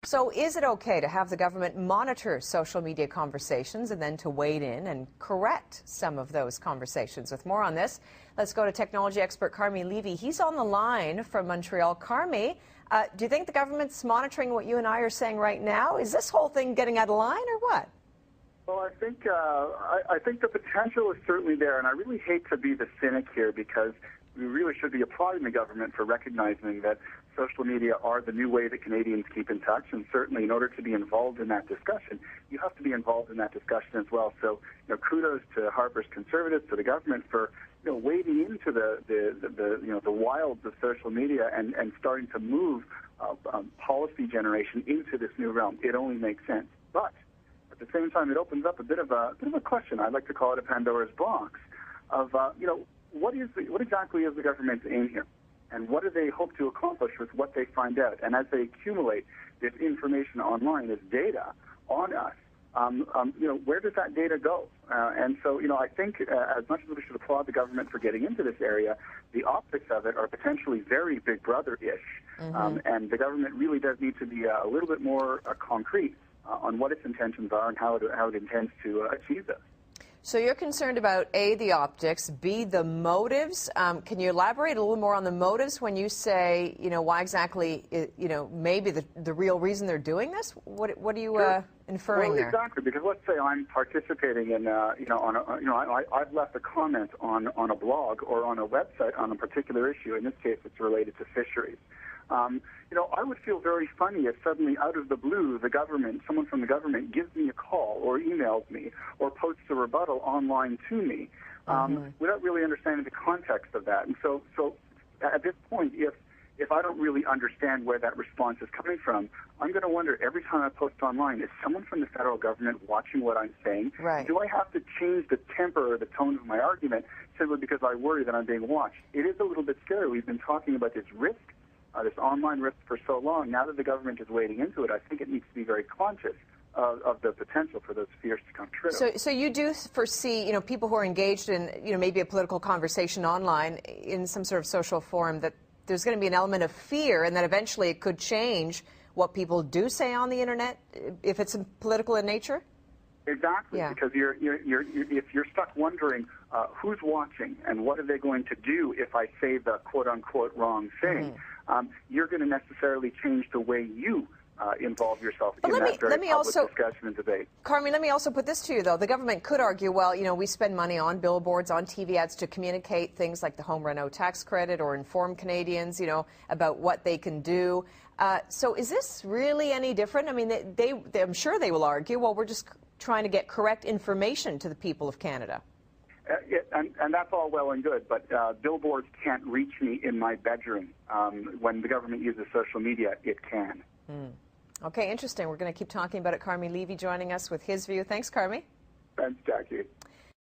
So is it okay to have the government monitor social media conversations and then to wade in and correct some of those conversations? With more on this, let's go to technology expert Carmi Levy. He's on the line from Montreal. Carmi, do you think the government's monitoring what you and I are saying right now? Is this whole thing getting out of line or what? Well, I think the potential is certainly there, and I really hate to be the cynic here because we really should be applauding the government for recognizing that social media are the new way that Canadians keep in touch, and certainly in order to be involved in that discussion, you have to be involved in that discussion as well. So, kudos to Harper's Conservatives, to the government for wading into the wilds of social media and starting to move policy generation into this new realm. It only makes sense, but at the same time, it opens up a bit of a question. I'd like to call it a Pandora's box of what exactly is the government's aim here? And what do they hope to accomplish with what they find out? And as they accumulate this information online, this data on us, where does that data go? And so, I think as much as we should applaud the government for getting into this area, the optics of it are potentially very Big Brother-ish. And the government really does need to be a little bit more concrete on what its intentions are and how it intends to achieve this. So you're concerned about, A, the optics, B, the motives. Can you elaborate a little more on the motives when you say, why exactly, maybe the real reason they're doing this? What are you inferring there? Exactly, because let's say I'm participating in, I've left a comment on a blog or on a website on a particular issue. In this case, it's related to fisheries. I would feel very funny if suddenly, out of the blue, someone from the government gives me a call or emails me or posts a rebuttal online to me without really understanding the context of that. And so at this point, if I don't really understand where that response is coming from, I'm going to wonder every time I post online, is someone from the federal government watching what I'm saying? Right. Do I have to change the temper or the tone of my argument simply because I worry that I'm being watched? It is a little bit scary. We've been talking about this risk, this online risk for so long. Now that the government is wading into it, I think it needs to be very conscious of the potential for those fears to come true. So you do foresee, people who are engaged in, maybe a political conversation online in some sort of social forum, that there's going to be an element of fear and that eventually it could change what people do say on the internet if it's political in nature? Exactly, because if you're stuck wondering who's watching and what are they going to do if I say the quote-unquote wrong thing, you're going to necessarily change the way you involve yourself in that very public discussion and debate. Carmi, let me also put this to you, though. The government could argue, well, we spend money on billboards, on TV ads to communicate things like the home reno tax credit or inform Canadians, about what they can do. So is this really any different? I mean, I'm sure they will argue, well, we're just trying to get correct information to the people of Canada. And that's all well and good, but billboards can't reach me in my bedroom. When the government uses social media, it can. Okay, interesting. We're going to keep talking about it. Carmi Levy joining us with his view. Thanks, Carmi. Thanks, Jackie.